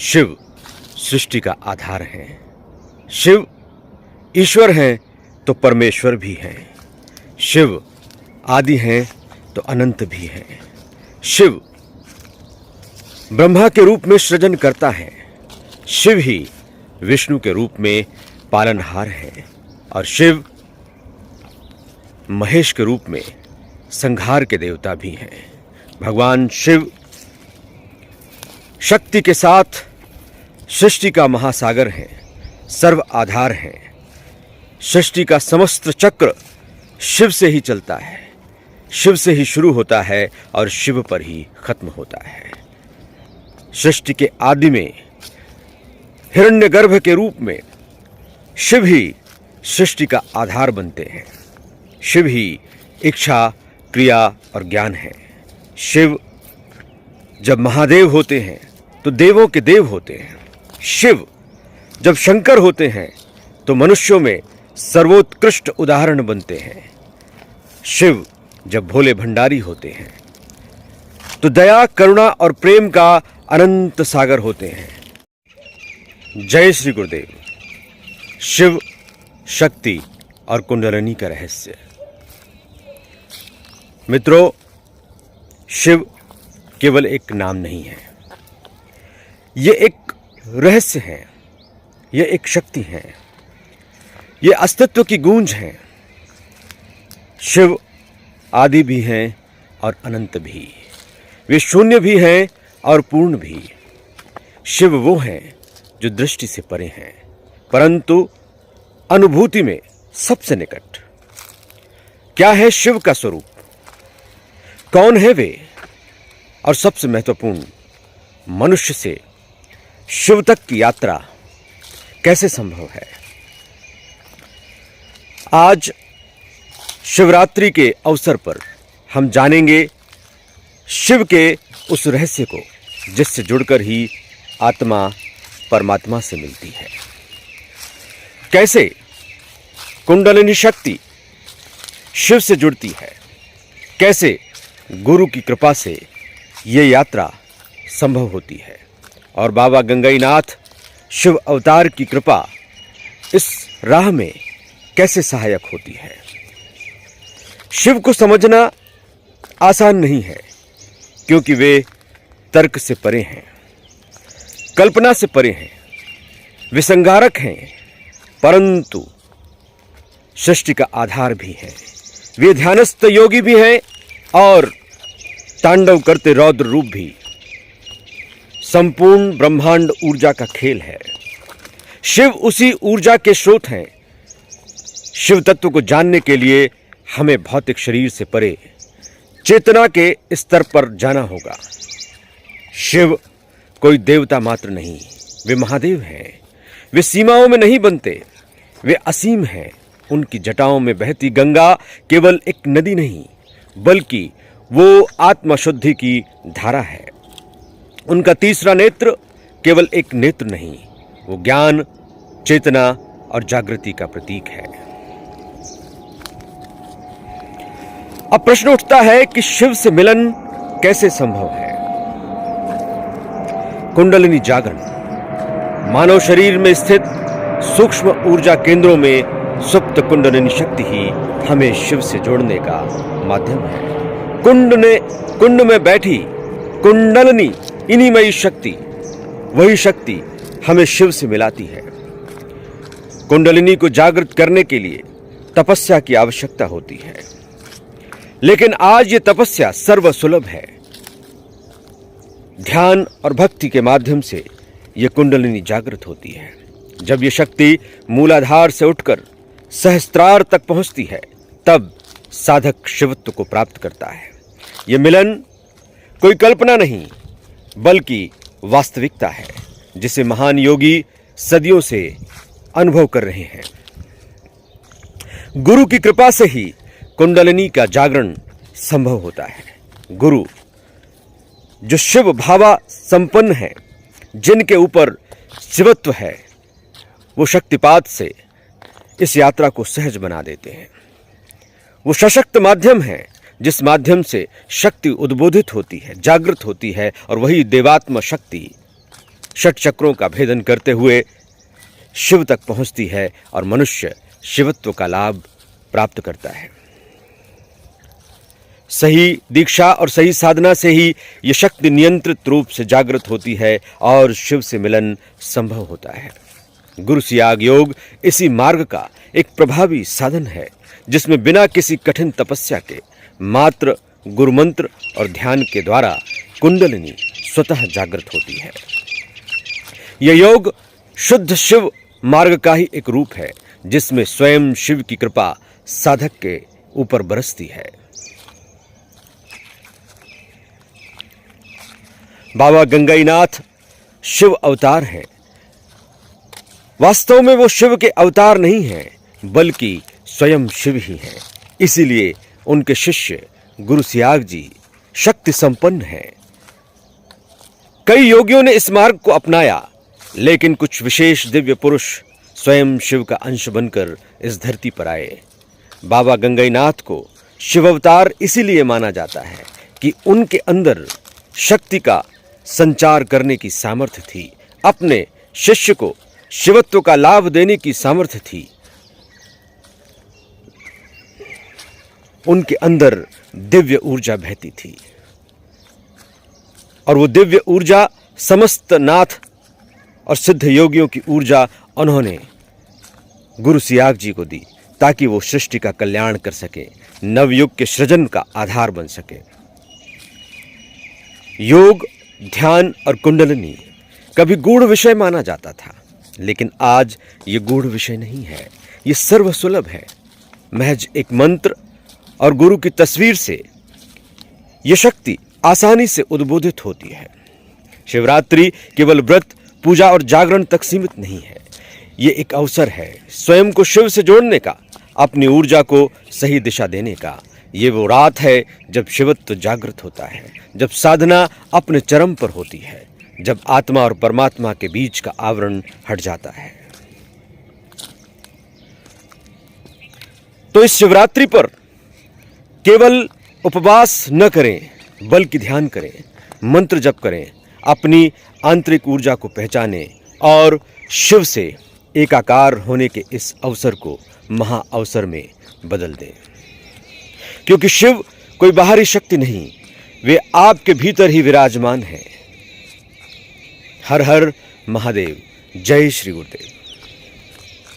शिव सृष्टि का आधार है। शिव ईश्वर हैं तो परमेश्वर भी हैं। शिव आदि हैं तो अनंत भी हैं। शिव ब्रह्मा के रूप में सृजन करता है। शिव ही विष्णु के रूप में पालनहार है और शिव महेश के रूप में संहार के देवता भी हैं। भगवान शिव शक्ति के साथ सृष्टि का महासागर है, सर्व आधार है। सृष्टि का समस्त चक्र शिव से ही चलता है, शिव से ही शुरू होता है और शिव पर ही खत्म होता है। सृष्टि के आदि में हिरण्यगर्भ के रूप में शिव ही सृष्टि का आधार बनते हैं। शिव ही इच्छा, क्रिया और ज्ञान है। शिव जब महादेव होते हैं तो देवों के देव होते हैं। शिव जब शंकर होते हैं तो मनुष्यों में सर्वोत्कृष्ट उदाहरण बनते हैं। शिव जब भोले भंडारी होते हैं तो दया, करुणा और प्रेम का अनंत सागर होते हैं। जय श्री गुरुदेव। शिव शक्ति और कुंडलिनी का रहस्य। मित्रों, शिव केवल एक नाम नहीं है, ये एक रहस्य है, ये एक शक्ति है, ये अस्तित्व की गूंज है। शिव आदि भी हैं और अनंत भी, वे शून्य भी हैं और पूर्ण भी। शिव वो हैं जो दृष्टि से परे हैं परंतु अनुभूति में सबसे निकट। क्या है शिव का स्वरूप, कौन है वे, और सबसे महत्वपूर्ण, मनुष्य से शिव तक की यात्रा कैसे संभव है। आज शिवरात्रि के अवसर पर हम जानेंगे शिव के उस रहस्य को जिससे जुड़कर ही आत्मा परमात्मा से मिलती है। कैसे कुंडलिनी शक्ति शिव से जुड़ती है, कैसे गुरु की कृपा से ये यात्रा संभव होती है और बाबा गंगईनाथ शिव अवतार की कृपा इस राह में कैसे सहायक होती है। शिव को समझना आसान नहीं है क्योंकि वे तर्क से परे हैं, कल्पना से परे हैं, वे संहारक हैं परंतु सृष्टि का आधार भी हैं। वे ध्यानस्थ योगी भी हैं और तांडव करते रौद्र रूप भी। संपूर्ण ब्रह्मांड ऊर्जा का खेल है। शिव उसी ऊर्जा के स्रोत हैं। शिव तत्व को जानने के लिए हमें भौतिक शरीर से परे चेतना के स्तर पर जाना होगा। शिव कोई देवता मात्र नहीं, वे महादेव हैं। वे सीमाओं में नहीं बनते, वे असीम हैं। उनकी जटाओं में बहती गंगा केवल एक नदी नहीं बल्कि वो आत्मशुद्धि की धारा है। उनका तीसरा नेत्र केवल एक नेत्र नहीं, वो ज्ञान, चेतना और जागृति का प्रतीक है। अब प्रश्न उठता है कि शिव से मिलन कैसे संभव है। कुंडलिनी जागरण मानव शरीर में स्थित सूक्ष्म ऊर्जा केंद्रों में सुप्त कुंडलिनी शक्ति ही हमें शिव से जोड़ने का माध्यम है। कुंड में बैठी कुंडलिनी इनिमयी शक्ति, वही शक्ति हमें शिव से मिलाती है। कुंडलिनी को जागृत करने के लिए तपस्या की आवश्यकता होती है, लेकिन आज ये तपस्या सर्वसुलभ है। ध्यान और भक्ति के माध्यम से ये कुंडलिनी जागृत होती है। जब ये शक्ति मूलाधार से उठकर सहस्त्रार तक पहुंचती है तब साधक शिवत्व को प्राप्त करता है। ये मिलन कोई कल्पना नहीं बल्कि वास्तविकता है जिसे महान योगी सदियों से अनुभव कर रहे हैं। गुरु की कृपा से ही कुंडलिनी का जागरण संभव होता है। गुरु जो शिव भावा संपन्न है, जिनके ऊपर शिवत्व है, वो शक्तिपात से इस यात्रा को सहज बना देते हैं। वो सशक्त माध्यम है जिस माध्यम से शक्ति उद्बोधित होती है, जागृत होती है और वही देवात्म शक्ति षट चक्रों का भेदन करते हुए शिव तक पहुंचती है और मनुष्य शिवत्व का लाभ प्राप्त करता है। सही दीक्षा और सही साधना से ही यह शक्ति नियंत्रित रूप से जागृत होती है और शिव से मिलन संभव होता है। गुरु सियाग योग इसी मार्ग का एक प्रभावी साधन है, जिसमें बिना किसी कठिन तपस्या के मात्र गुरु मंत्र और ध्यान के द्वारा कुंडलिनी स्वतः जागृत होती है। यह योग शुद्ध शिव मार्ग का ही एक रूप है, जिसमें स्वयं शिव की कृपा साधक के ऊपर बरसती है। बाबा गंगाईनाथ शिव अवतार हैं। वास्तव में वो शिव के अवतार नहीं हैं, बल्कि स्वयं शिव ही हैं। इसीलिए उनके शिष्य गुरु सियाग जी शक्ति संपन्न हैं। कई योगियों ने इस मार्ग को अपनाया, लेकिन कुछ विशेष दिव्य पुरुष स्वयं शिव का अंश बनकर इस धरती पर आए। बाबा गंगाईनाथ को शिव अवतार इसीलिए माना जाता है कि उनके अंदर शक्ति का संचार करने की सामर्थ्य थी, अपने शिष्य को शिवत्व का लाभ देने की सामर्थ्य थी। उनके अंदर दिव्य ऊर्जा बहती थी और वो दिव्य ऊर्जा समस्त नाथ और सिद्ध योगियों की ऊर्जा उन्होंने गुरु सियाग जी को दी, ताकि वो सृष्टि का कल्याण कर सके, नवयुग के सृजन का आधार बन सके। योग, ध्यान और कुंडलिनी कभी गूढ़ विषय माना जाता था, लेकिन आज ये गूढ़ विषय नहीं है, ये सर्वसुलभ है। महज एक मंत्र और गुरु की तस्वीर से यह शक्ति आसानी से उद्बोधित होती है। शिवरात्रि केवल व्रत, पूजा और जागरण तक सीमित नहीं है, ये एक अवसर है स्वयं को शिव से जोड़ने का, अपनी ऊर्जा को सही दिशा देने का। ये वो रात है जब शिवत्व जागृत होता है, जब साधना अपने चरम पर होती है, जब आत्मा और परमात्मा के बीच का आवरण हट जाता है। तो इस शिवरात्रि पर केवल उपवास न करें, बल्कि ध्यान करें, मंत्र जप करें, अपनी आंतरिक ऊर्जा को पहचानें और शिव से एकाकार होने के इस अवसर को महा अवसर में बदल दें। क्योंकि शिव कोई बाहरी शक्ति नहीं, वे आपके भीतर ही विराजमान हैं। हर हर महादेव। जय श्री गुरुदेव।